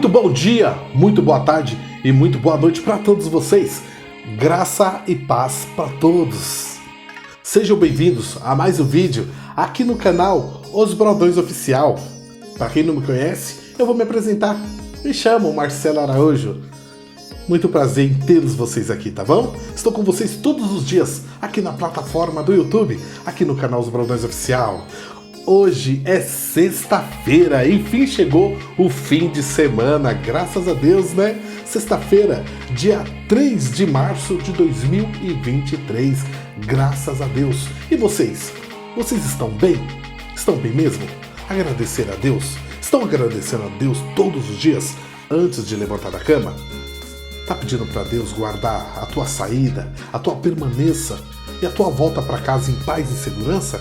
Muito bom dia, muito boa tarde e muito boa noite para todos vocês. Graça e paz para todos. Sejam bem-vindos a mais um vídeo aqui no canal Os Brodões Oficial. Para quem não me conhece, eu vou me apresentar. Me chamo Marcelo Araújo. Muito prazer em tê-los vocês aqui, tá bom? Estou com vocês todos os dias aqui na plataforma do YouTube, aqui no canal Os Brodões Oficial. Hoje é sexta-feira, enfim chegou o fim de semana, graças a Deus, né? Sexta-feira, dia 3 de março de 2023, graças a Deus. E vocês? Vocês estão bem? Estão bem mesmo? Agradecer a Deus? Estão agradecendo a Deus todos os dias antes de levantar da cama? Tá pedindo para Deus guardar a tua saída, a tua permanência e a tua volta para casa em paz e segurança?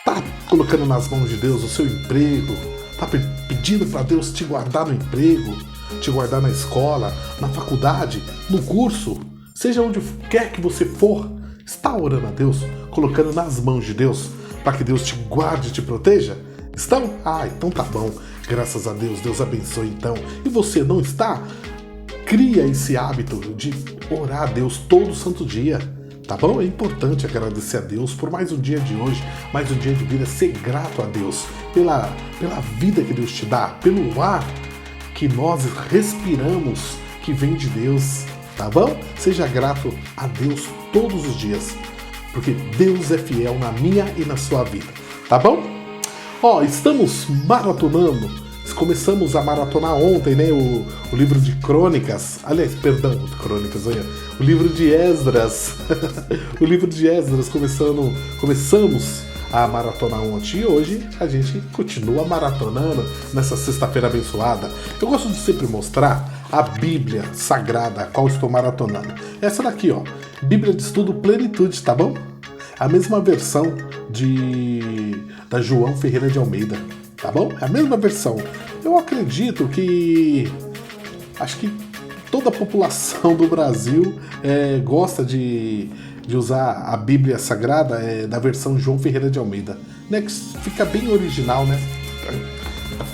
Tá colocando nas mãos de Deus o seu emprego? Tá pedindo para Deus te guardar no emprego, te guardar na escola, na faculdade, no curso? Seja onde quer que você for, está orando a Deus, colocando nas mãos de Deus para que Deus te guarde e te proteja? Estão? Ah, então tá bom. Graças a Deus, Deus abençoe então. E você não está? Cria esse hábito de orar a Deus todo santo dia. Tá bom? É importante agradecer a Deus por mais um dia de hoje, mais um dia de vida, ser grato a Deus pela vida que Deus te dá, pelo ar que nós respiramos, que vem de Deus, tá bom? Seja grato a Deus todos os dias, porque Deus é fiel na minha e na sua vida, tá bom? Ó, estamos maratonando. Começamos a maratonar ontem, né, o livro de Crônicas, aliás, perdão, Crônicas, olha, o livro de Esdras, o livro de Esdras, começamos a maratonar ontem e hoje a gente continua maratonando nessa sexta-feira abençoada. Eu gosto de sempre mostrar a Bíblia Sagrada, a qual estou maratonando. Essa daqui, ó, Bíblia de Estudo Plenitude, tá bom? A mesma versão da João Ferreira de Almeida. Tá bom? É a mesma versão. Eu acredito que... acho que toda a população do Brasil gosta de usar a Bíblia Sagrada da versão João Ferreira de Almeida. Né? Que fica bem original, né?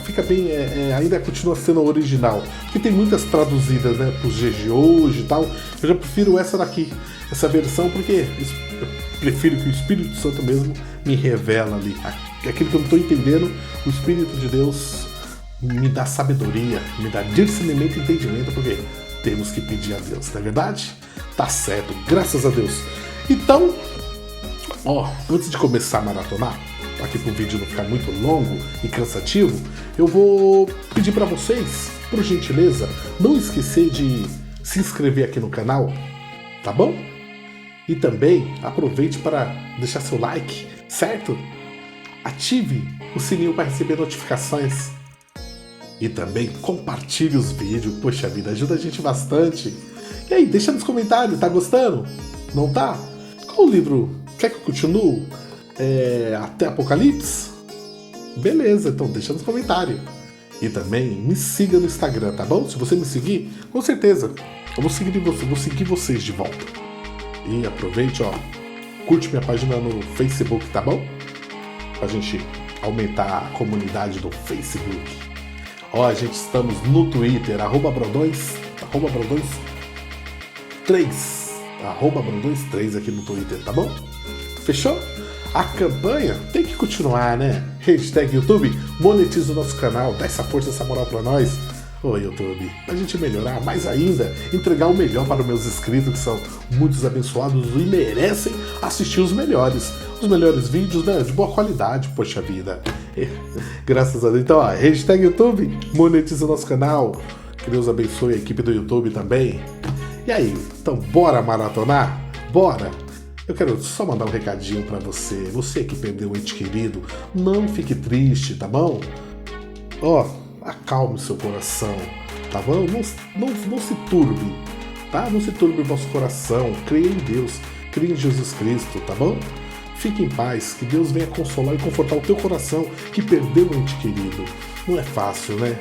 Fica bem... ainda continua sendo original. Porque tem muitas traduzidas, né? Para os dias de hoje e tal. Eu já prefiro essa daqui. Essa versão, porque eu prefiro que o Espírito Santo mesmo me revela ali. Aquilo que eu não estou entendendo, o Espírito de Deus me dá sabedoria, me dá discernimento e entendimento, porque temos que pedir a Deus, não é verdade? Tá certo, graças a Deus. Então, ó, antes de começar a maratonar, aqui para o vídeo não ficar muito longo e cansativo, eu vou pedir para vocês, por gentileza, não esquecer de se inscrever aqui no canal, tá bom? E também aproveite para deixar seu like, certo? Ative o sininho para receber notificações. E também compartilhe os vídeos. Poxa vida, ajuda a gente bastante. E aí, deixa nos comentários, tá gostando? Não tá? Qual livro? Quer que eu continue? Até Apocalipse? Beleza, então deixa nos comentários. E também me siga no Instagram, tá bom? Se você me seguir, com certeza eu vou seguir vocês de volta. E aproveite, ó, curte minha página no Facebook, tá bom? Pra gente aumentar a comunidade do Facebook. Ó, a gente estamos no Twitter, @Brodões3, @Brodões3 aqui no Twitter, tá bom? Fechou? A campanha tem que continuar, né? Hashtag YouTube, monetiza o nosso canal, dá essa força, essa moral pra nós. Ô YouTube, pra gente melhorar mais ainda, entregar o melhor para os meus inscritos, que são muitos abençoados e merecem assistir os melhores vídeos, né, de boa qualidade, poxa vida. Graças a Deus. Então, ó, hashtag YouTube, monetiza o nosso canal, que Deus abençoe a equipe do YouTube também. E aí, então bora maratonar? Bora! Eu quero só mandar um recadinho pra você que perdeu um ente querido, não fique triste, tá bom? Ó, acalme seu coração, tá bom? Não se turbe, tá? Não se turbe o vosso coração. Creia em Deus, creia em Jesus Cristo, tá bom? Fique em paz, que Deus venha consolar e confortar o teu coração que perdeu um ente querido. Não é fácil, né?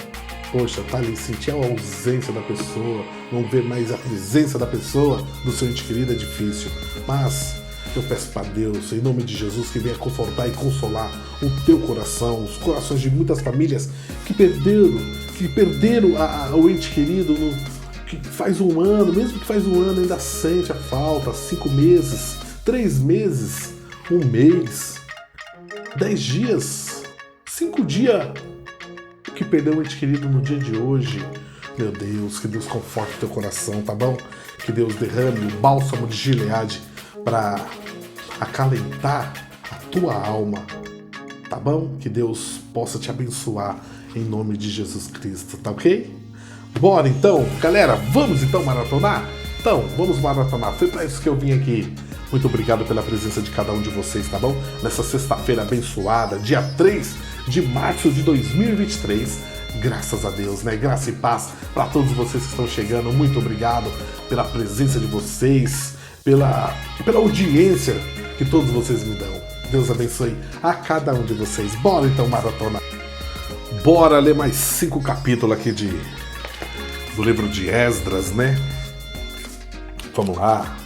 Poxa, tá ali, sentir a ausência da pessoa, não ver mais a presença da pessoa, do seu ente querido é difícil. Mas eu peço para Deus, em nome de Jesus, que venha confortar e consolar o teu coração, os corações de muitas famílias que perderam que perderam o ente querido, que faz um ano, mesmo que faz um ano, ainda sente a falta, 5 meses, 3 meses, 1 mês, 10 dias, 5 dias que perdeu um ente querido no dia de hoje. Meu Deus, que Deus conforte teu coração, tá bom? Que Deus derrame o bálsamo de Gileade para acalentar a tua alma, tá bom? Que Deus possa te abençoar em nome de Jesus Cristo, tá ok? Bora então, galera, vamos então maratonar? Então, vamos maratonar, foi para isso que eu vim aqui. Muito obrigado pela presença de cada um de vocês, tá bom? Nessa sexta-feira abençoada, dia 3 de março de 2023, graças a Deus, né? Graça e paz para todos vocês que estão chegando. Muito obrigado pela presença de vocês, pela audiência que todos vocês me dão. Deus abençoe a cada um de vocês. Bora então maratona. Bora ler mais 5 capítulos aqui do livro de Esdras, né? Vamos lá.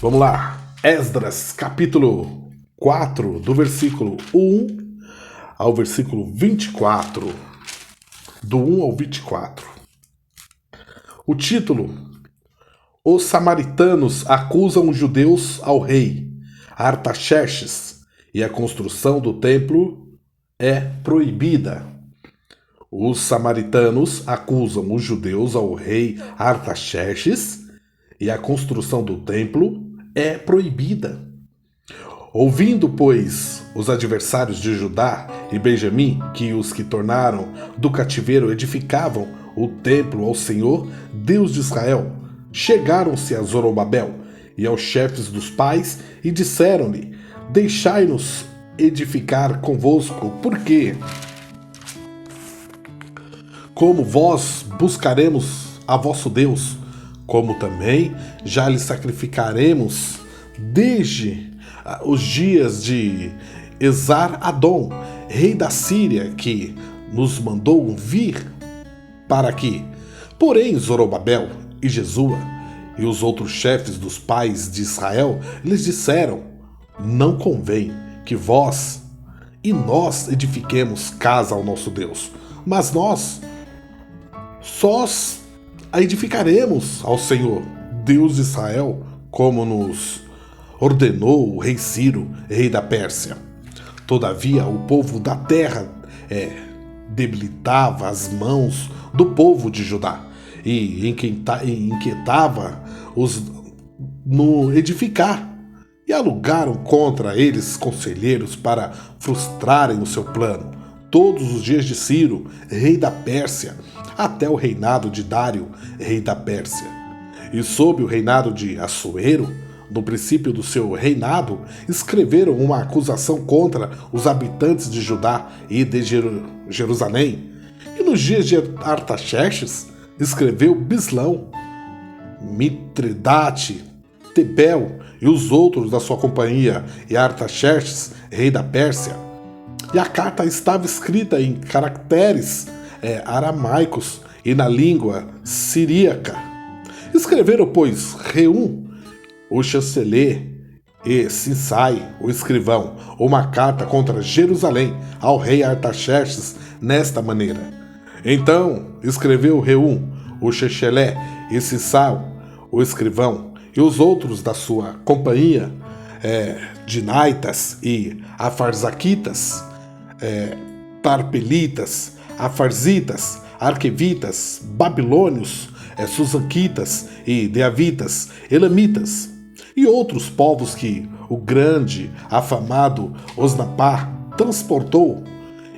Vamos lá. Esdras, capítulo 4, do versículo 1 ao versículo 24, do 1 ao 24. O título: Os samaritanos acusam os judeus ao rei Artaxerxes e a construção do templo é proibida. Os samaritanos acusam os judeus ao rei Artaxerxes e a construção do templo é proibida. Ouvindo, pois, os adversários de Judá e Benjamim que os que tornaram do cativeiro edificavam o templo ao Senhor, Deus de Israel, chegaram-se a Zorobabel e aos chefes dos pais e disseram-lhe: Deixai-nos edificar convosco, porque, como vós buscaremos a vosso Deus, como também já lhe sacrificaremos desde os dias de Esar-Adom, rei da Síria, que nos mandou vir para aqui. Porém, Zorobabel e Jesua e os outros chefes dos pais de Israel lhes disseram: Não convém que vós e nós edifiquemos casa ao nosso Deus, mas nós sós a edificaremos ao Senhor, Deus de Israel, como nos ordenou o rei Ciro, rei da Pérsia. Todavia, o povo da terra debilitava as mãos do povo de Judá e inquietava-os no edificar, e alugaram contra eles conselheiros para frustrarem o seu plano, todos os dias de Ciro, rei da Pérsia, até o reinado de Dário, rei da Pérsia. E sob o reinado de Assuero, no princípio do seu reinado, escreveram uma acusação contra os habitantes de Judá e de Jerusalém. E nos dias de Artaxerxes, escreveu Bislão, Mitridate, Tebel e os outros da sua companhia, e Artaxerxes, rei da Pérsia. E a carta estava escrita em caracteres aramaicos e na língua siríaca. Escreveram, pois, Reum, o chanceler, e Sinsai, o escrivão, uma carta contra Jerusalém ao rei Artaxerxes nesta maneira. Então escreveu Reum, o chanceler, e Sinsai, o escrivão, e os outros da sua companhia, Dinaitas e Afarzaquitas, Tarpelitas, Afarzitas, Arquevitas, Babilônios, Susanquitas e Deavitas, Elamitas, e outros povos que o grande, afamado Osnapar transportou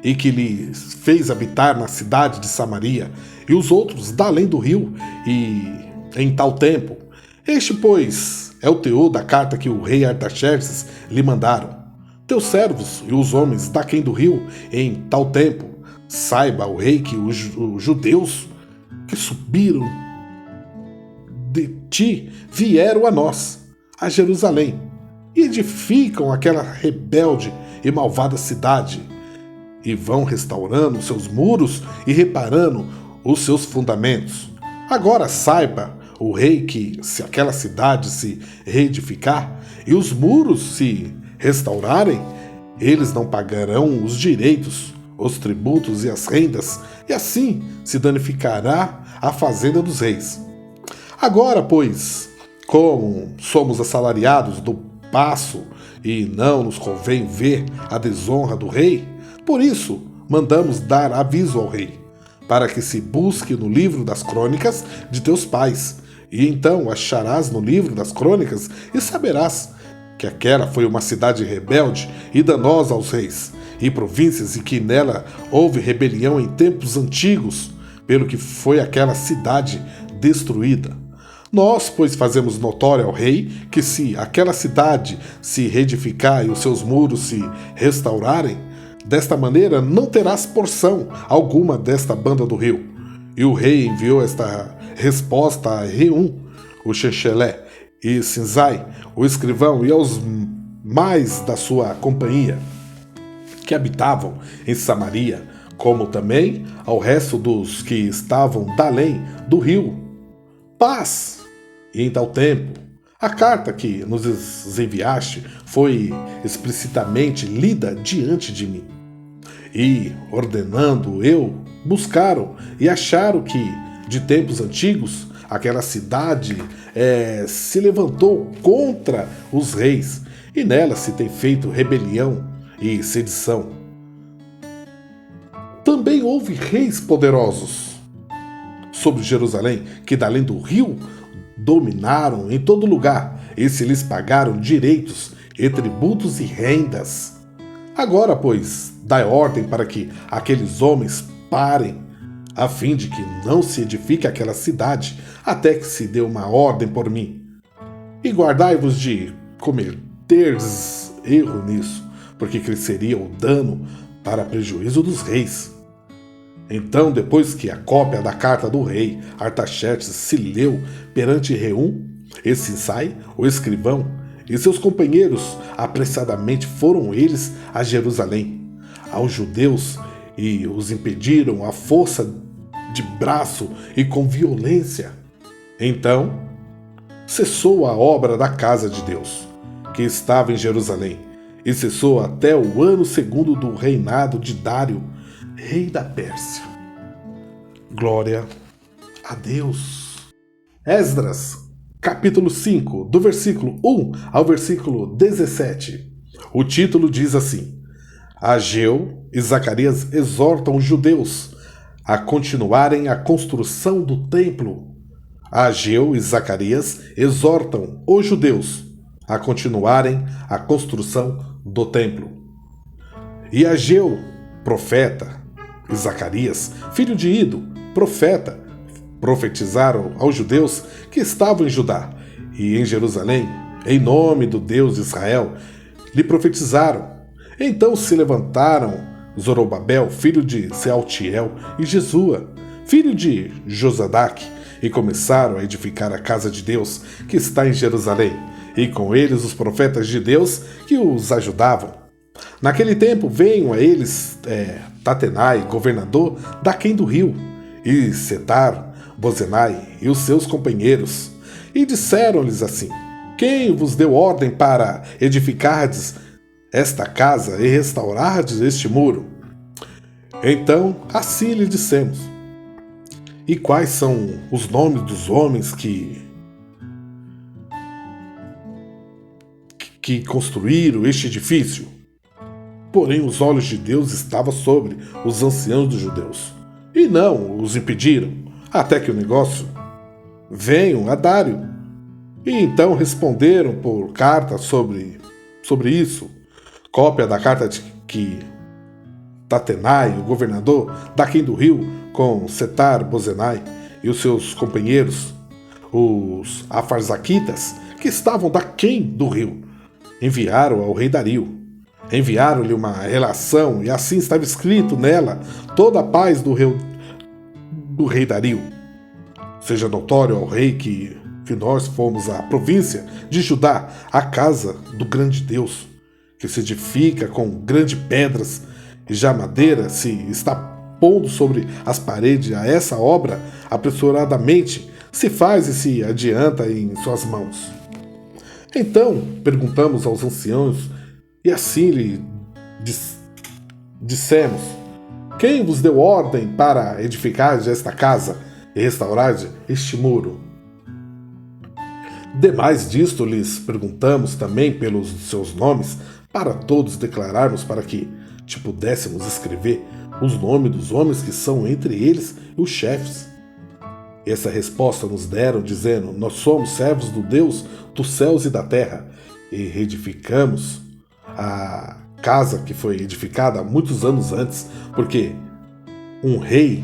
e que lhe fez habitar na cidade de Samaria, e os outros da além do rio, e em tal tempo. Este, pois, é o teor da carta que o rei Artaxerxes lhe mandaram. Teus servos e os homens daquém do rio, em tal tempo, saiba o rei que os judeus que subiram de ti vieram a nós, a Jerusalém, e edificam aquela rebelde e malvada cidade, e vão restaurando seus muros e reparando os seus fundamentos. Agora saiba o rei que, se aquela cidade se reedificar e os muros se restaurarem, eles não pagarão os direitos os tributos e as rendas, e assim se danificará a fazenda dos reis. Agora, pois, como somos assalariados do paço e não nos convém ver a desonra do rei, por isso mandamos dar aviso ao rei, para que se busque no livro das crônicas de teus pais, e então acharás no livro das crônicas e saberás que aquela foi uma cidade rebelde e danosa aos reis e províncias, e que nela houve rebelião em tempos antigos, pelo que foi aquela cidade destruída. Nós, pois, fazemos notório ao rei que se aquela cidade se reedificar e os seus muros se restaurarem, desta maneira não terás porção alguma desta banda do rio. E o rei enviou esta resposta a Reum, o chanceler, e Sinzai, o escrivão, e aos mais da sua companhia, que habitavam em Samaria, como também ao resto dos que estavam dalém do rio. Paz! E em tal tempo, a carta que nos enviaste foi explicitamente lida diante de mim. E, ordenando eu, buscaram e acharam que, de tempos antigos, aquela cidade se levantou contra os reis, e nela se tem feito rebelião e sedição. Também houve reis poderosos sobre Jerusalém, que dalém do rio dominaram em todo lugar, e se lhes pagaram direitos e tributos e rendas. Agora, pois, dai ordem para que aqueles homens parem, a fim de que não se edifique aquela cidade, até que se dê uma ordem por mim. E guardai-vos de cometerdes erro nisso, porque cresceria o dano para prejuízo dos reis. Então, depois que a cópia da carta do rei Artaxerxes se leu perante Reum e Sinsai, o escrivão, e seus companheiros, apressadamente foram eles a Jerusalém, aos judeus, e os impediram à força de braço e com violência. Então, cessou a obra da casa de Deus, que estava em Jerusalém, e cessou até o ano segundo do reinado de Dário, rei da Pérsia. Glória a Deus. Esdras, capítulo 5, do versículo 1 ao versículo 17. O título diz assim: Ageu e Zacarias exortam os judeus a continuarem a construção do templo. Ageu e Zacarias exortam os judeus a continuarem a construção do templo. E Ageu, profeta, e Zacarias, filho de Ido, profeta, profetizaram aos judeus que estavam em Judá e em Jerusalém, em nome do Deus de Israel, lhe profetizaram. Então se levantaram Zorobabel, filho de Sealtiel, e Jesua, filho de Josadaque, e começaram a edificar a casa de Deus, que está em Jerusalém, e com eles os profetas de Deus que os ajudavam. Naquele tempo veio a eles Tatenai, governador daquém do rio, e Setar-Bozenai e os seus companheiros, e disseram-lhes assim: Quem vos deu ordem para edificardes esta casa e restaurardes este muro? Então assim lhe dissemos: E quais são os nomes dos homens que construíram este edifício? Porém, os olhos de Deus estavam sobre os anciãos dos judeus, e não os impediram, até que o negócio venham a Dário. E então responderam por carta sobre isso, cópia da carta de que Tatenai, o governador daquém do rio, com Setar-Bozenai e os seus companheiros, os afarzaquitas, que estavam daquém do rio, enviaram ao rei Dario. Enviaram-lhe uma relação, e assim estava escrito nela toda a paz do rei Dario. Seja notório ao rei que nós fomos à província de Judá, a casa do grande Deus, que se edifica com grandes pedras, e já madeira se está pondo sobre as paredes. A essa obra apressuradamente se faz e se adianta em suas mãos. Então perguntamos aos anciãos, e assim lhe dissemos: Quem vos deu ordem para edificar esta casa e restaurar este muro? Demais disto lhes perguntamos também pelos seus nomes, para todos declararmos, para que te pudéssemos escrever os nomes dos homens que são entre eles e os chefes. Essa resposta nos deram, dizendo: nós somos servos do Deus dos céus e da terra, e reedificamos a casa que foi edificada há muitos anos antes, porque um rei,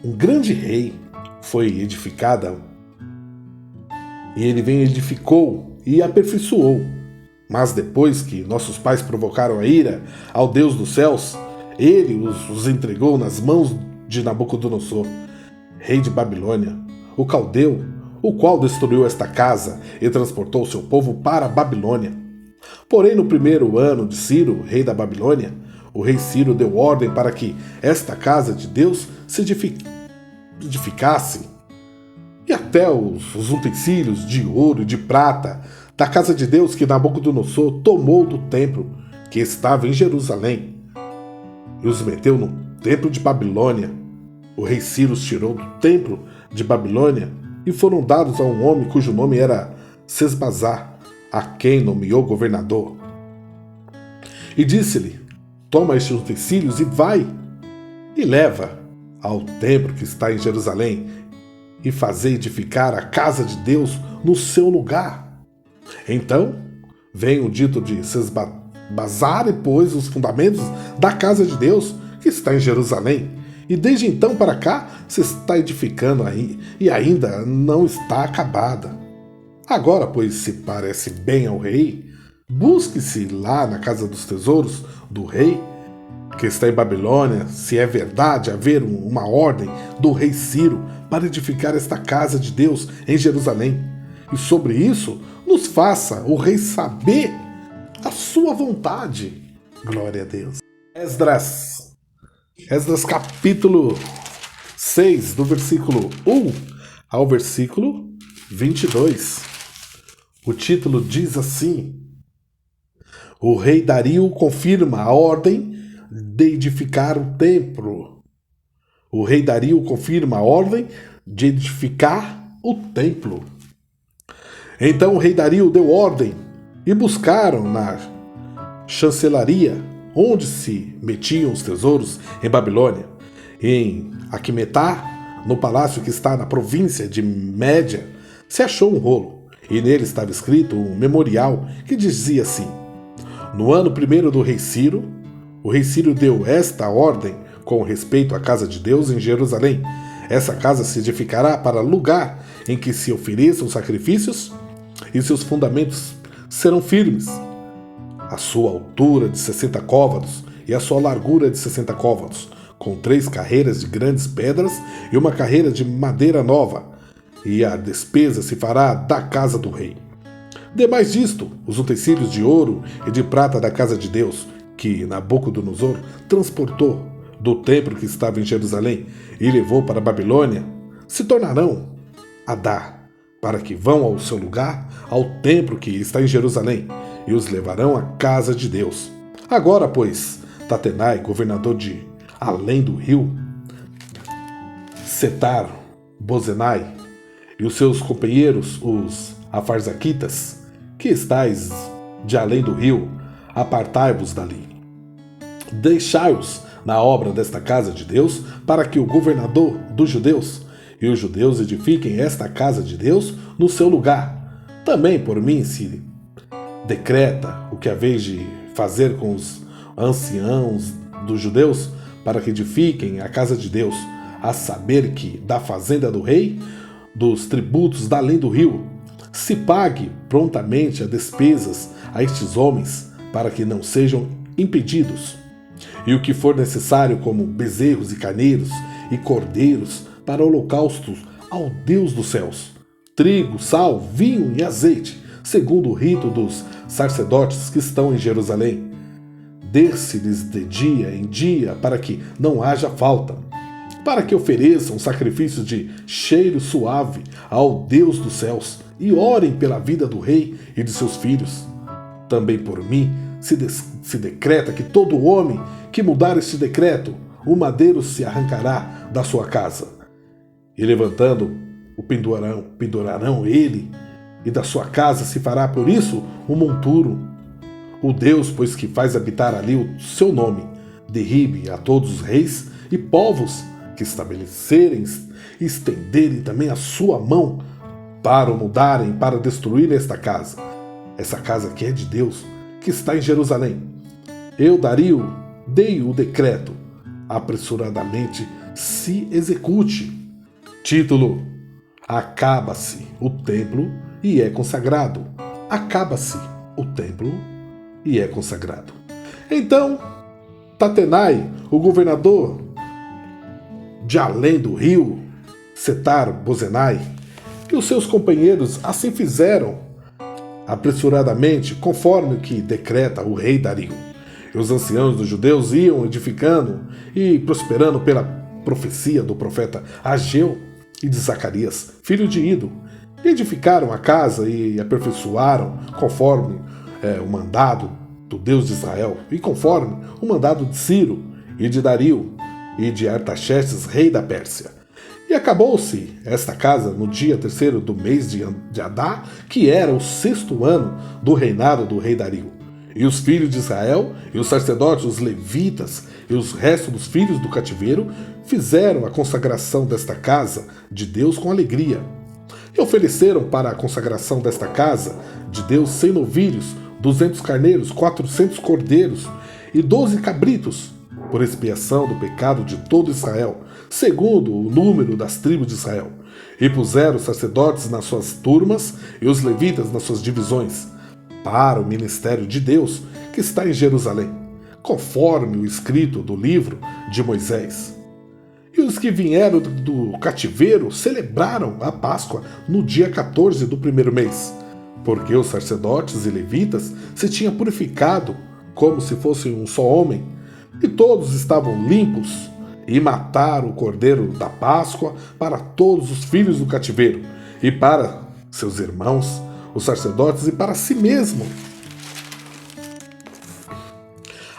um grande rei, foi edificada, e ele veio, edificou e aperfeiçoou. Mas depois que nossos pais provocaram a ira ao Deus dos céus, ele os entregou nas mãos de Nabucodonosor, rei de Babilônia, o caldeu, o qual destruiu esta casa e transportou seu povo para a Babilônia. Porém, no primeiro ano de Ciro, rei da Babilônia, o rei Ciro deu ordem para que esta casa de Deus se edificasse, e até os utensílios de ouro e de prata da casa de Deus que Nabucodonosor tomou do templo que estava em Jerusalém e os meteu no templo de Babilônia. O rei Ciro os tirou do templo de Babilônia e foram dados a um homem cujo nome era Sesbazar, a quem nomeou governador. E disse-lhe: toma estes utensílios e vai, e leva ao templo que está em Jerusalém, e fazei edificar a casa de Deus no seu lugar. Então vem o dito de Sesbazar e pôs os fundamentos da casa de Deus que está em Jerusalém. E desde então para cá se está edificando aí, e ainda não está acabada. Agora, pois, se parece bem ao rei, busque-se lá na casa dos tesouros do rei, que está em Babilônia, se é verdade haver uma ordem do rei Ciro para edificar esta casa de Deus em Jerusalém. E sobre isso nos faça o rei saber a sua vontade. Glória a Deus. Esdras capítulo 6, do versículo 1 ao versículo 22. O título diz assim: o rei Dario confirma a ordem de edificar o templo. O rei Dario confirma a ordem de edificar o templo. Então o rei Dario deu ordem e buscaram na chancelaria, onde se metiam os tesouros em Babilônia, em Aquemetá, no palácio que está na província de Média, se achou um rolo, e nele estava escrito um memorial que dizia assim: no ano primeiro do rei Ciro, o rei Ciro deu esta ordem com respeito à casa de Deus em Jerusalém. Essa casa se edificará para lugar em que se ofereçam sacrifícios, e seus fundamentos serão firmes. A sua altura de 60 côvados e a sua largura de 60 côvados, com 3 carreiras de grandes pedras e uma carreira de madeira nova, e a despesa se fará da casa do rei. Demais disto, os utensílios de ouro e de prata da casa de Deus, que Nabucodonosor transportou do templo que estava em Jerusalém e levou para a Babilônia, se tornarão a dar, para que vão ao seu lugar, ao templo que está em Jerusalém, e os levarão à casa de Deus. Agora, pois, Tatenai, governador de além do rio, Setar, Bozenai, e os seus companheiros, os afarzaquitas, que estáis de além do rio, apartai-vos dali. Deixai-os na obra desta casa de Deus, para que o governador dos judeus e os judeus edifiquem esta casa de Deus no seu lugar. Também por mim se decreta o que haveis de fazer com os anciãos dos judeus, para que edifiquem a casa de Deus, a saber que da fazenda do rei, dos tributos da além do rio, se pague prontamente as despesas a estes homens, para que não sejam impedidos. E o que for necessário, como bezerros e carneiros e cordeiros para holocaustos ao Deus dos céus, trigo, sal, vinho e azeite, segundo o rito dos sacerdotes que estão em Jerusalém. Dê-se-lhes de dia em dia, para que não haja falta, para que ofereçam sacrifícios de cheiro suave ao Deus dos céus e orem pela vida do rei e de seus filhos. Também por mim se decreta que todo homem que mudar este decreto o madeiro se arrancará da sua casa. E levantando o pendurarão ele, e da sua casa se fará por isso um monturo. O Deus, pois que faz habitar ali o seu nome, derribe a todos os reis e povos que estabelecerem e estenderem também a sua mão para o mudarem, para destruir esta casa que é de Deus, que está em Jerusalém. Eu, Dario, dei o decreto, apressuradamente se execute. Título: Acaba-se o templo e é consagrado. Acaba-se o templo e é consagrado. Então, Tatenai, o governador de além do rio, Setar-Bozenai, e os seus companheiros assim fizeram apressuradamente, conforme o que decreta o rei Dario. E os anciãos dos judeus iam edificando e prosperando pela profecia do profeta Ageu e de Zacarias, filho de Ido. Edificaram a casa e aperfeiçoaram conforme o mandado do Deus de Israel e conforme o mandado de Ciro e de Dario e de Artaxerxes, rei da Pérsia. E acabou-se esta casa no dia 3º do mês de Adá, que era o 6º ano do reinado do rei Dario. E os filhos de Israel, e os sacerdotes, os levitas, e os restos dos filhos do cativeiro, fizeram a consagração desta casa de Deus com alegria. E ofereceram para a consagração desta casa de Deus 100 novilhos, 200 carneiros, 400 cordeiros e 12 cabritos, por expiação do pecado de todo Israel, segundo o número das tribos de Israel. E puseram os sacerdotes nas suas turmas e os levitas nas suas divisões, para o ministério de Deus que está em Jerusalém, conforme o escrito do livro de Moisés. E os que vieram do cativeiro celebraram a Páscoa no dia 14 do 1º mês, porque os sacerdotes e levitas se tinham purificado como se fossem um só homem, e todos estavam limpos, e mataram o cordeiro da Páscoa para todos os filhos do cativeiro, e para seus irmãos, os sacerdotes, e para si mesmo.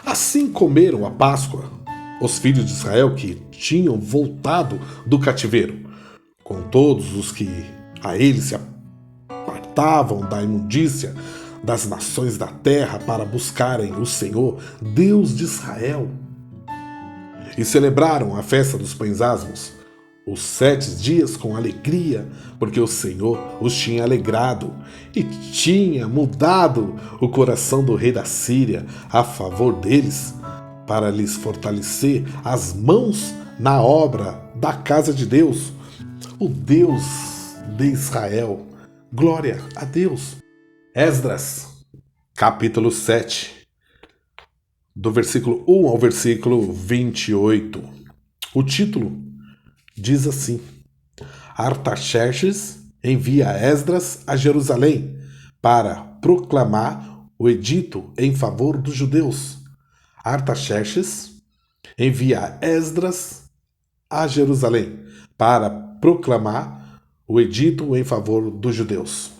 Assim comeram a Páscoa os filhos de Israel que tinham voltado do cativeiro, com todos os que a eles se apartavam da imundícia das nações da terra para buscarem o Senhor, Deus de Israel. E celebraram a festa dos pães asmos, os 7 dias com alegria, porque o Senhor os tinha alegrado e tinha mudado o coração do rei da Síria a favor deles, para lhes fortalecer as mãos na obra da casa de Deus, o Deus de Israel. Glória a Deus. Esdras, capítulo 7, do versículo 1 ao versículo 28. O título diz assim: Artaxerxes envia Esdras a Jerusalém para proclamar o edito em favor dos judeus. Artaxerxes envia Esdras a Jerusalém para proclamar o edito em favor dos judeus.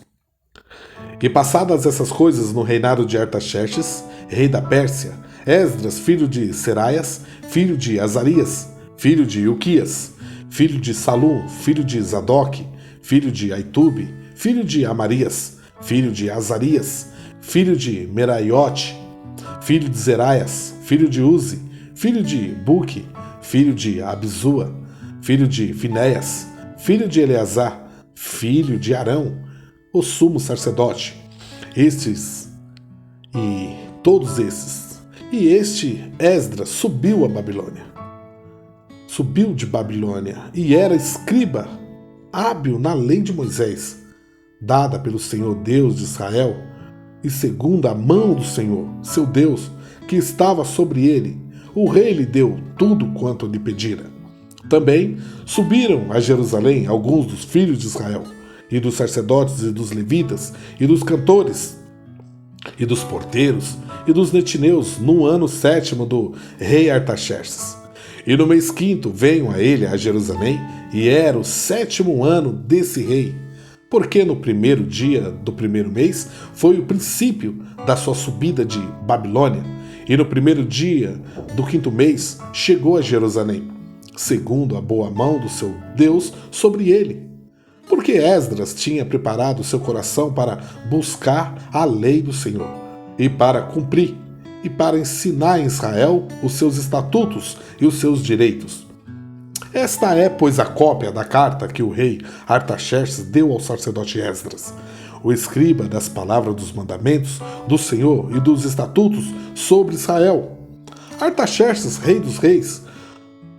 E passadas essas coisas no reinado de Artaxerxes, rei da Pérsia, Esdras, filho de Seraias, filho de Azarias, filho de Ilquias, filho de Salum, filho de Zadok, filho de Aitube, filho de Amarias, filho de Azarias, filho de Meraiote, filho de Zeraias, filho de Uzi, filho de Buque, filho de Abizua, filho de Finéias, filho de Eleazar, filho de Arão, o sumo sacerdote. Estes e todos esses. E este Esdras subiu a Babilônia. Subiu de Babilônia e era escriba, hábil na lei de Moisés, dada pelo Senhor Deus de Israel, e segundo a mão do Senhor, seu Deus, que estava sobre ele, o rei lhe deu tudo quanto lhe pedira. Também subiram a Jerusalém alguns dos filhos de Israel, e dos sacerdotes e dos levitas, e dos cantores, e dos porteiros, e dos netineus, no ano 7º do rei Artaxerxes. E no mês 5º venham a ele a Jerusalém, e era o 7º ano desse rei, porque no 1º dia do 1º mês foi o princípio da sua subida de Babilônia, e no primeiro dia do 5º mês chegou a Jerusalém, segundo a boa mão do seu Deus sobre ele. Porque Esdras tinha preparado seu coração para buscar a lei do Senhor, e para cumprir, e para ensinar em Israel os seus estatutos e os seus direitos. Esta é, pois, a cópia da carta que o rei Artaxerxes deu ao sacerdote Esdras, o escriba das palavras dos mandamentos do Senhor e dos estatutos sobre Israel. Artaxerxes, rei dos reis,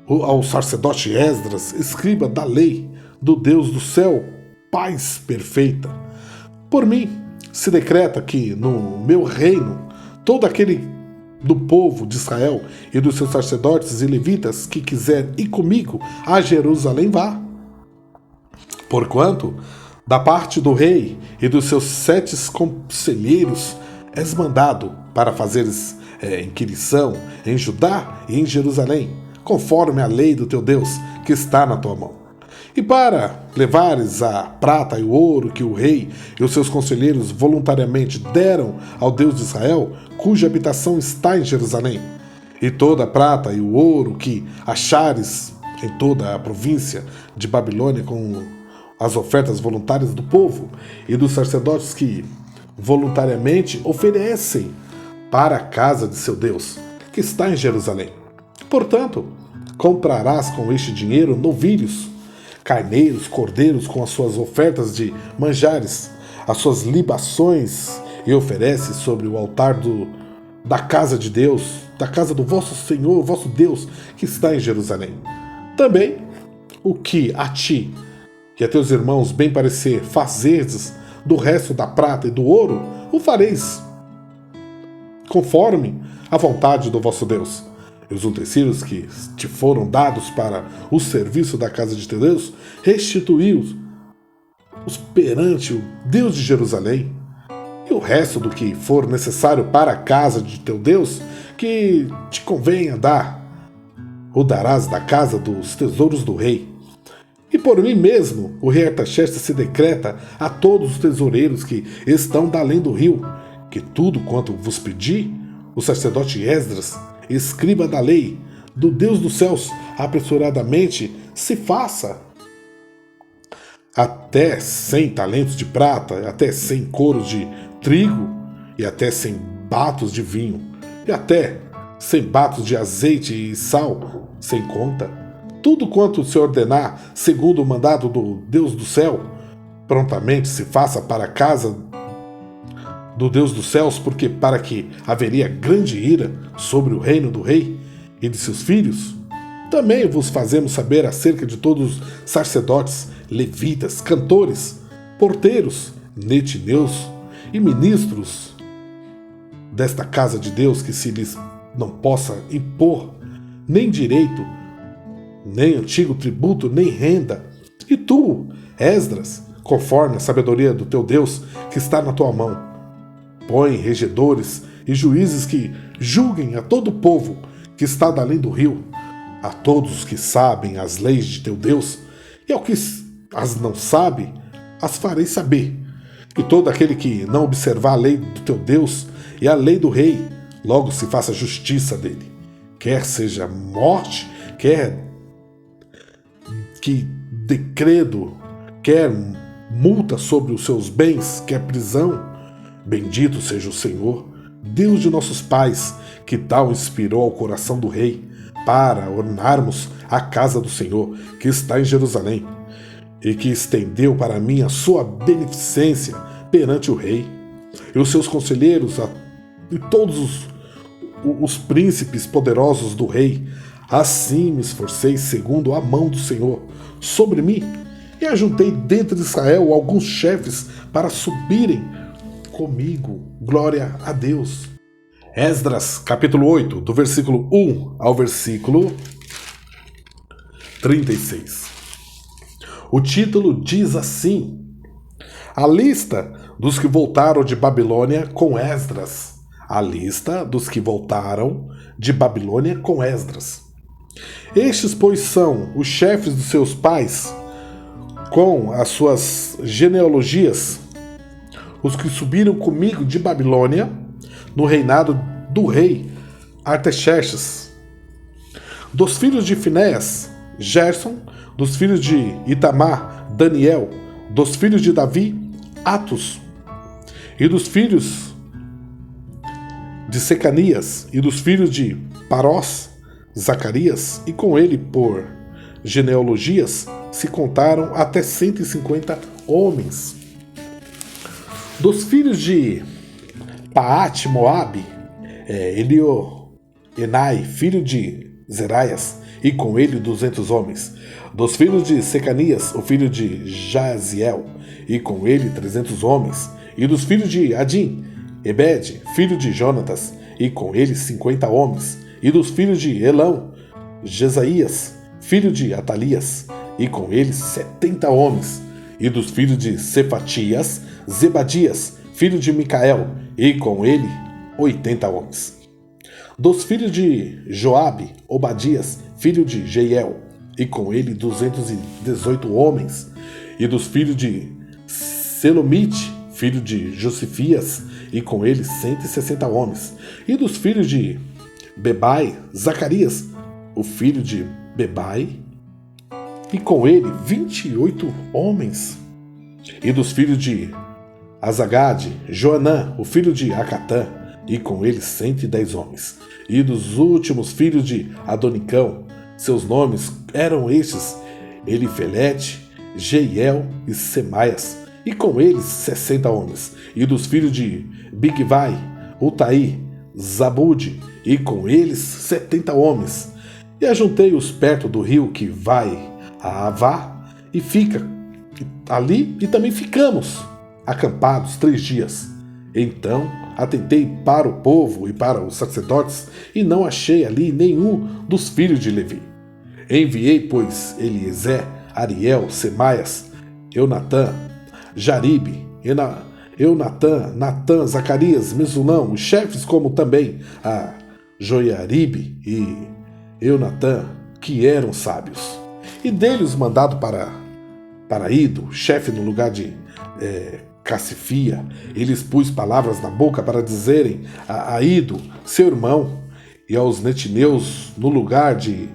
ao sacerdote Esdras, escriba da lei do Deus do céu, paz perfeita. Por mim, se decreta que no meu reino, todo aquele do povo de Israel e dos seus sacerdotes e levitas que quiser ir comigo a Jerusalém vá. Porquanto, da parte do rei e dos seus 7 conselheiros, és mandado para fazeres inquirição em Judá e em Jerusalém, conforme a lei do teu Deus que está na tua mão. E para levares a prata e o ouro que o rei e os seus conselheiros voluntariamente deram ao Deus de Israel, cuja habitação está em Jerusalém, e toda a prata e o ouro que achares em toda a província de Babilônia com as ofertas voluntárias do povo e dos sacerdotes que voluntariamente oferecem para a casa de seu Deus, que está em Jerusalém. Portanto, comprarás com este dinheiro novilhos, carneiros, cordeiros com as suas ofertas de manjares, as suas libações, e oferece sobre o altar da casa de Deus, da casa do vosso Senhor, vosso Deus, que está em Jerusalém. Também o que a ti e a teus irmãos bem parecer fazerdes do resto da prata e do ouro, o fareis, conforme a vontade do vosso Deus. E os utensílios que te foram dados para o serviço da casa de teu Deus, restituí-os perante o Deus de Jerusalém. E o resto do que for necessário para a casa de teu Deus, que te convenha dar, o darás da casa dos tesouros do rei. E por mim mesmo, o rei Artaxerxes se decreta a todos os tesoureiros que estão da além do rio, que tudo quanto vos pedi, o sacerdote Esdras, escriba da lei do Deus dos céus, apressuradamente se faça. Até 100 talentos de prata, até 100 coros de trigo, e até 100 batos de vinho, e até 100 batos de azeite e sal, sem conta. Tudo quanto se ordenar, segundo o mandado do Deus do céu, prontamente se faça para a casa do Deus dos céus, porque para que haveria grande ira sobre o reino do rei e de seus filhos. Também vos fazemos saber acerca de todos os sacerdotes, levitas, cantores, porteiros, netineus e ministros desta casa de Deus, que se lhes não possa impor nem direito, nem antigo tributo, nem renda. E tu, Esdras, conforme a sabedoria do teu Deus que está na tua mão, põe regedores e juízes que julguem a todo o povo que está da além do rio, a todos os que sabem as leis de teu Deus, e ao que as não sabe, as farei saber. E todo aquele que não observar a lei do teu Deus e a lei do rei, logo se faça justiça dele, quer seja morte, quer que decreto, quer multa sobre os seus bens, quer prisão. Bendito seja o Senhor, Deus de nossos pais, que tal inspirou ao coração do rei para ornarmos a casa do Senhor, que está em Jerusalém, e que estendeu para mim a sua beneficência perante o rei, e os seus conselheiros, e todos os príncipes poderosos do rei. Assim me esforcei segundo a mão do Senhor sobre mim, e ajuntei dentro de Israel alguns chefes para subirem comigo. Glória a Deus. Esdras, capítulo 8, do versículo 1 ao versículo 36. O título diz assim: A lista dos que voltaram de Babilônia com Esdras. A lista dos que voltaram de Babilônia com Esdras. Estes, pois, são os chefes dos seus pais, com as suas genealogias, os que subiram comigo de Babilônia, no reinado do rei Artaxerxes. Dos filhos de Finéias, Gerson. Dos filhos de Itamar, Daniel. Dos filhos de Davi, Atos. E dos filhos de Secanias, e dos filhos de Parós, Zacarias, e com ele, por genealogias, se contaram até 150 homens. Dos filhos de Paate, Moabe, Elioenai, filho de Zeraias, e com ele 200 homens. Dos filhos de Secanias, o filho de Jaziel, e com ele 300 homens. E dos filhos de Adim, Ebed, filho de Jonatas, e com ele 50 homens. E dos filhos de Elão, Jesaías, filho de Atalias, e com ele 70 homens. E dos filhos de Cefatias, Zebadias, filho de Micael, e com ele 80 homens. Dos filhos de Joabe, Obadias, filho de Jeiel, e com ele 218 homens. E dos filhos de Selomite, filho de Josifias, e com ele 160 homens. E dos filhos de Bebai, Zacarias, o filho de Bebai, e com ele 28 homens. E dos filhos de Azagade, Joanã, o filho de Acatã, e com ele 110 homens. E dos últimos filhos de Adonicão, seus nomes eram estes: Elifelete, Jeiel e Semaias, e com eles 60 homens. E dos filhos de Bigvai, Utaí, Zabude, e com eles 70 homens. E ajuntei-os perto do rio que vai a Avá, e fica ali, e também ficamos acampados 3 dias. Então atentei para o povo e para os sacerdotes, e não achei ali nenhum dos filhos de Levi. Enviei, pois, Eliezer, Ariel, Semaias, Eunatã, Jaribe, Eunatã, Natã, Zacarias, Mesulão, os chefes, como também a Joiaribe e Eunatã, que eram sábios. E dei-lhes mandado para Ido, chefe no lugar de Cassifia. Eles pus palavras na boca para dizerem a Ido, seu irmão, e aos netineus no lugar de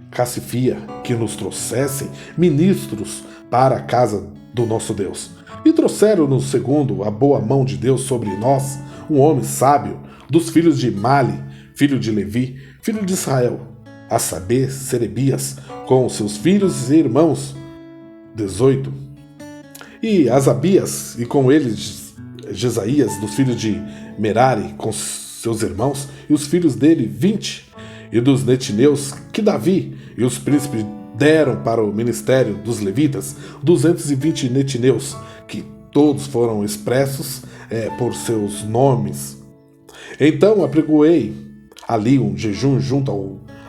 Cassifia, que nos trouxessem ministros para a casa do nosso Deus. E trouxeram-nos, segundo a boa mão de Deus sobre nós, um homem sábio, dos filhos de Mali, filho de Levi, filho de Israel, a saber, Serebias, com seus filhos e irmãos, 18. E Asabias, e com eles Jesaías, dos filhos de Merari, com seus irmãos, e os filhos dele, 20. E dos netineus, que Davi e os príncipes deram para o ministério dos levitas, 220 netineus, que todos foram expressos por seus nomes. Então apregoei ali um jejum junto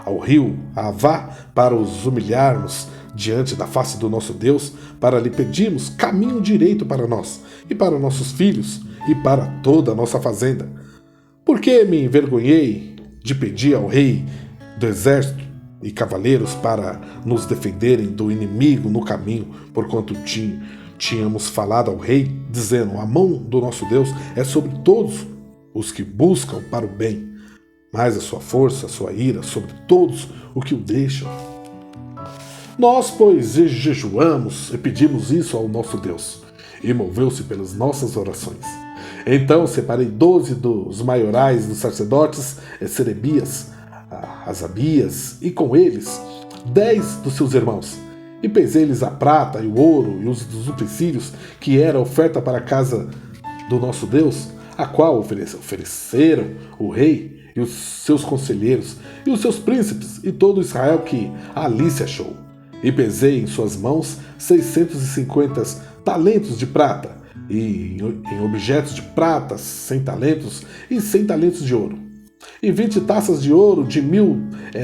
ao rio Avá, para os humilharmos diante da face do nosso Deus, para lhe pedirmos caminho direito para nós, e para nossos filhos, e para toda a nossa fazenda. Porque me envergonhei de pedir ao rei do exército e cavaleiros para nos defenderem do inimigo no caminho, porquanto tínhamos falado ao rei, dizendo: a mão do nosso Deus é sobre todos os que buscam para o bem, mas a sua força, a sua ira, sobre todos os que o deixam. Nós, pois, jejuamos e pedimos isso ao nosso Deus, e moveu-se pelas nossas orações. Então separei 12 dos maiorais dos sacerdotes, Serebias, Asabias, e com eles 10 dos seus irmãos, e pesei-lhes a prata e o ouro e os utensílios que era oferta para a casa do nosso Deus, a qual ofereceram o rei e os seus conselheiros e os seus príncipes e todo Israel que ali se achou. E pesei em suas mãos 650 talentos de prata, e em objetos de prata 100 talentos e 100 talentos de ouro, e 20 taças de ouro de 1000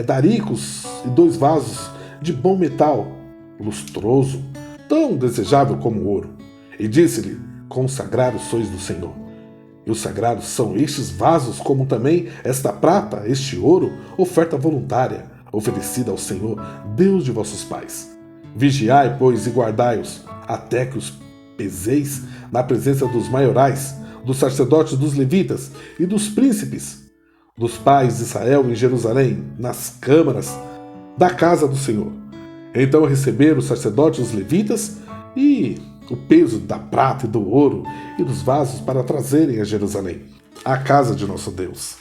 daricos, e 2 vasos de bom metal, lustroso, tão desejável como o ouro. E disse-lhe: consagrados sois do Senhor. E os sagrados são estes vasos, como também esta prata, este ouro, oferta voluntária, oferecida ao Senhor, Deus de vossos pais. Vigiai, pois, e guardai-os, até que os peseis na presença dos maiorais, dos sacerdotes, dos levitas e dos príncipes, dos pais de Israel em Jerusalém, nas câmaras da casa do Senhor. Então receberam os sacerdotes e os levitas e o peso da prata e do ouro e dos vasos para trazerem a Jerusalém, a casa de nosso Deus.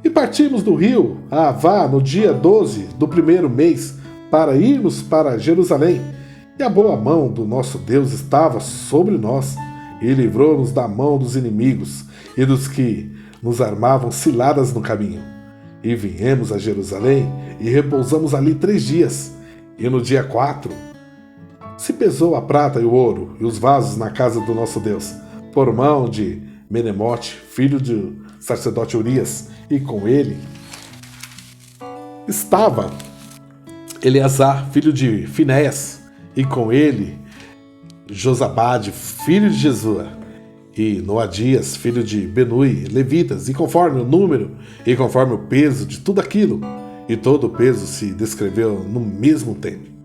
E partimos do rio Avá no dia 12 do primeiro mês para irmos para Jerusalém. E a boa mão do nosso Deus estava sobre nós e livrou-nos da mão dos inimigos e dos que nos armavam ciladas no caminho. E viemos a Jerusalém e repousamos ali 3 dias. E no dia 4 se pesou a prata e o ouro e os vasos na casa do nosso Deus, por mão de Menemote, filho do sacerdote Urias, e com ele estava Eleazar, filho de Finéias, e com ele Josabade, filho de Jesua, e Noadias, filho de Benui, levitas, e conforme o número e conforme o peso de tudo aquilo, e todo o peso se descreveu no mesmo tempo.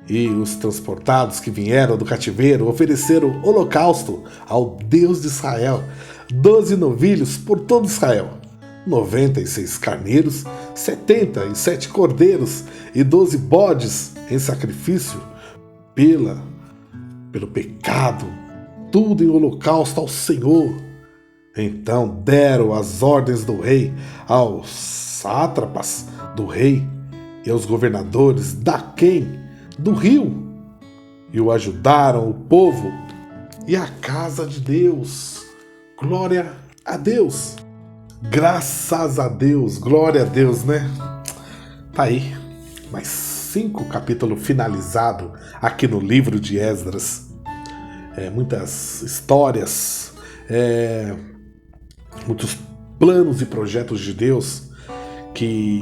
E os transportados que vieram do cativeiro ofereceram holocausto ao Deus de Israel, 12 novilhos por todo Israel, 96 carneiros, 77 cordeiros e 12 bodes em sacrifício pelo pecado, tudo em holocausto ao Senhor. Então deram as ordens do rei aos sátrapas do rei e aos governadores daquém do rio, e o ajudaram o povo e a casa de Deus. Glória a Deus. Graças a Deus, glória a Deus, né? Tá aí, mais 5 capítulos finalizados aqui no livro de Esdras. Muitas histórias, muitos planos e projetos de Deus que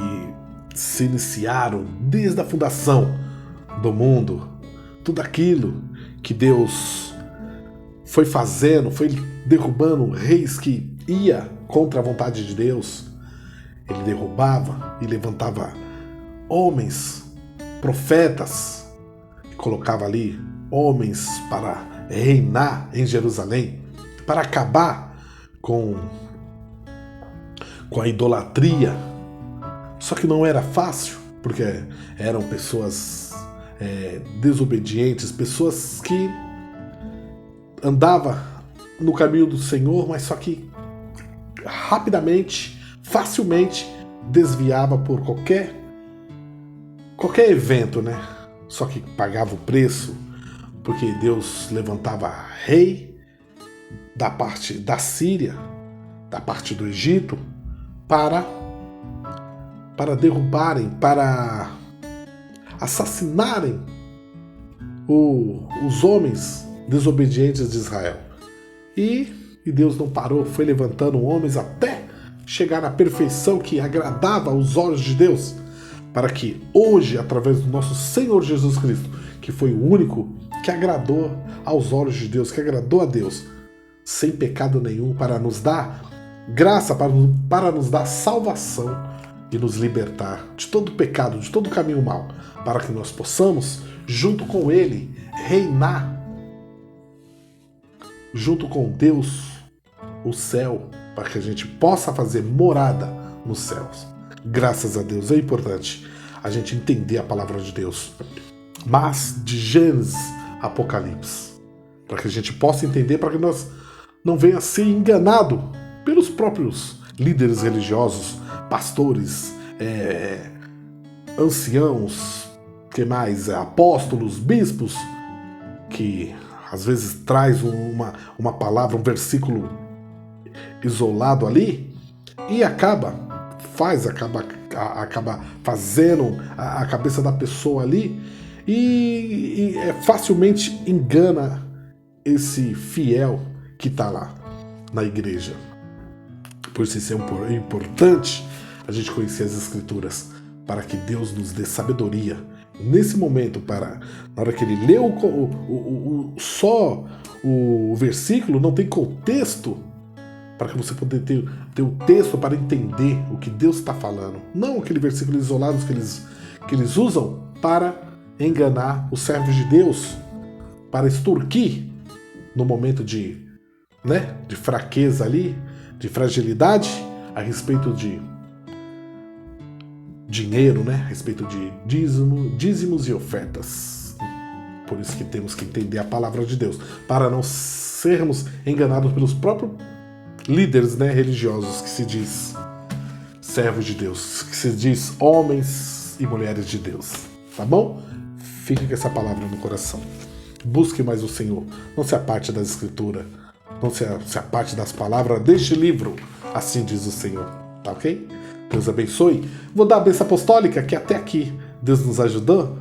se iniciaram desde a fundação do mundo. Tudo aquilo que Deus foi fazendo, foi derrubando reis que ia contra a vontade de Deus. Ele derrubava e levantava homens, profetas, e colocava ali homens para reinar em Jerusalém, para acabar com a idolatria. Só que não era fácil, porque eram pessoas desobedientes, pessoas que andavam no caminho do Senhor, mas só que rapidamente, facilmente desviava por qualquer evento, né? Só que pagava o preço, porque Deus levantava rei da parte da Síria, da parte do Egito, para derrubarem, para assassinarem os homens desobedientes de Israel. E Deus não parou, foi levantando homens até chegar na perfeição que agradava aos olhos de Deus, para que hoje, através do nosso Senhor Jesus Cristo, que foi o único que agradou aos olhos de Deus, que agradou a Deus, sem pecado nenhum, para nos dar graça, para nos dar salvação e nos libertar de todo pecado, de todo caminho mau, para que nós possamos, junto com Ele, reinar junto com Deus, o céu, para que a gente possa fazer morada nos céus. Graças a Deus. É importante a gente entender a palavra de Deus, mas de Gênesis a Apocalipse, para que a gente possa entender, para que nós não venha a ser enganado pelos próprios líderes religiosos, pastores, anciãos, que mais? Apóstolos, bispos, que às vezes traz uma palavra, um versículo isolado ali e acaba fazendo a cabeça da pessoa ali e facilmente engana esse fiel que está lá na igreja. Por isso é importante a gente conhecer as Escrituras, para que Deus nos dê sabedoria nesse momento, na hora que ele leu só o versículo, não tem contexto, para que você possa ter o texto para entender o que Deus está falando. Não aquele versículo isolado que eles usam para enganar os servos de Deus, para extorquir no momento de fraqueza ali, de fragilidade. a respeito de dinheiro, né? A respeito de dízimos e ofertas. Por isso que temos que entender a palavra de Deus, para não sermos enganados pelos próprios líderes, né, religiosos, que se diz servos de Deus, que se diz homens e mulheres de Deus, tá bom? Fique com essa palavra no coração. Busque mais o Senhor. Não se aparte das escrituras, não se aparte das palavras deste livro, assim diz o Senhor, tá ok? Deus abençoe. Vou dar a bênção apostólica, que até aqui Deus nos ajudou.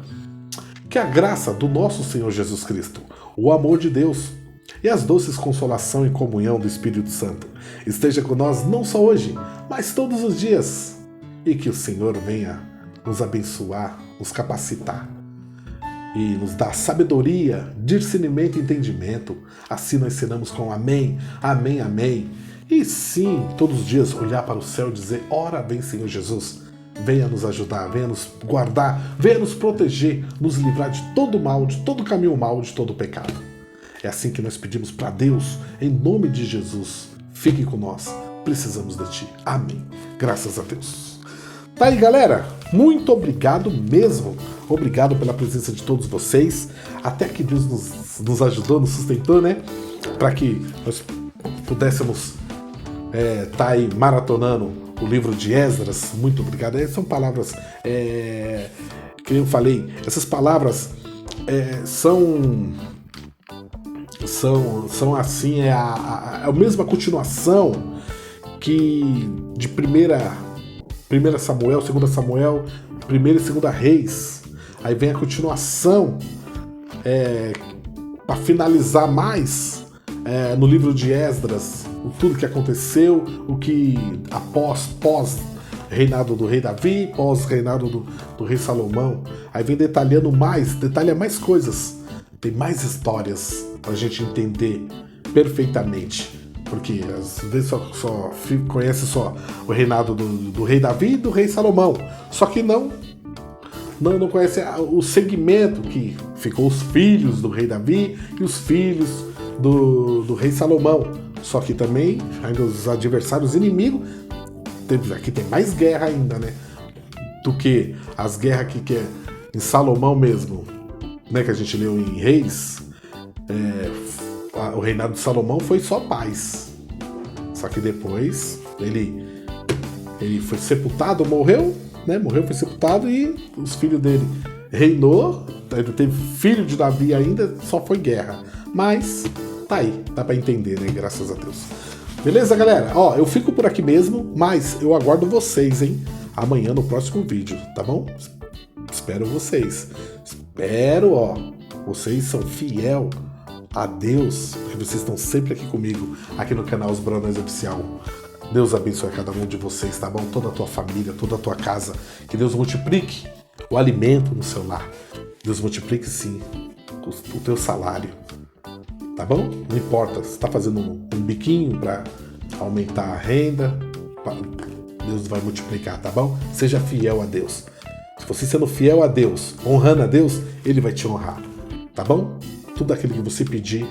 Que a graça do nosso Senhor Jesus Cristo, o amor de Deus e as doces consolação e comunhão do Espírito Santo esteja com nós não só hoje, mas todos os dias. E que o Senhor venha nos abençoar, nos capacitar e nos dar sabedoria, discernimento e entendimento. Assim nós ensinamos com amém, amém, amém. E sim, todos os dias olhar para o céu e dizer: ora bem, Senhor Jesus, venha nos ajudar, venha nos guardar, venha nos proteger, nos livrar de todo mal, de todo caminho mal, de todo pecado. É assim que nós pedimos para Deus, em nome de Jesus. Fique com nós, precisamos de Ti. Amém. Graças a Deus. Tá aí, galera? Muito obrigado mesmo. Obrigado pela presença de todos vocês. Até que Deus nos ajudou, nos sustentou, né? Para que nós pudéssemos tá aí maratonando o livro de Esdras. Muito obrigado. São palavras que eu falei. Essas palavras são assim, a mesma continuação que de 1 Samuel, 2 Samuel, 1 e 2 Reis. Aí vem a continuação para finalizar mais no livro de Esdras, tudo que aconteceu, o que pós reinado do rei Davi, pós reinado do rei Salomão. Aí vem detalha mais coisas, tem mais histórias para a gente entender perfeitamente, porque às vezes só conhece só o reinado do rei Davi e do rei Salomão, só que não conhece o segmento que ficou os filhos do rei Davi e os filhos do rei Salomão. Só que também ainda os adversários inimigos, aqui tem mais guerra ainda, né, do que as guerras que é em Salomão mesmo, né, que a gente leu em Reis. O reinado de Salomão foi só paz. Só que depois ele foi sepultado, morreu, foi sepultado, e os filhos dele reinou. Ele teve filho de Davi ainda, só foi guerra. Mas tá aí, dá pra entender, né? Graças a Deus. Beleza, galera? Ó, eu fico por aqui mesmo, mas eu aguardo vocês, hein? Amanhã no próximo vídeo, tá bom? Espero vocês. Vocês são fiel a Deus, porque vocês estão sempre aqui comigo, aqui no canal Os Brandões Oficial. Deus abençoe cada um de vocês, tá bom? Toda a tua família, toda a tua casa. Que Deus multiplique o alimento no seu lar. Deus multiplique, sim, o teu salário. Tá bom? Não importa, você está fazendo um biquinho para aumentar a renda, Deus vai multiplicar, tá bom? Seja fiel a Deus. Se você sendo fiel a Deus, honrando a Deus, Ele vai te honrar, tá bom? Tudo aquilo que você pedir,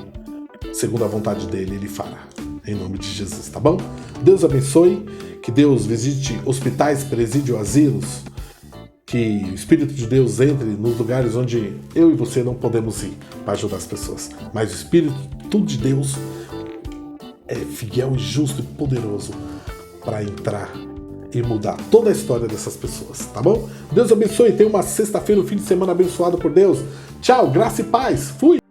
segundo a vontade dEle, Ele fará. Em nome de Jesus, tá bom? Deus abençoe, que Deus visite hospitais, presídios, asilos, que o Espírito de Deus entre nos lugares onde eu e você não podemos ir para ajudar as pessoas. Mas o Espírito de Deus é fiel, justo e poderoso para entrar e mudar toda a história dessas pessoas, tá bom? Deus abençoe, tenha uma sexta-feira, um fim de semana abençoado por Deus. Tchau, graça e paz. Fui!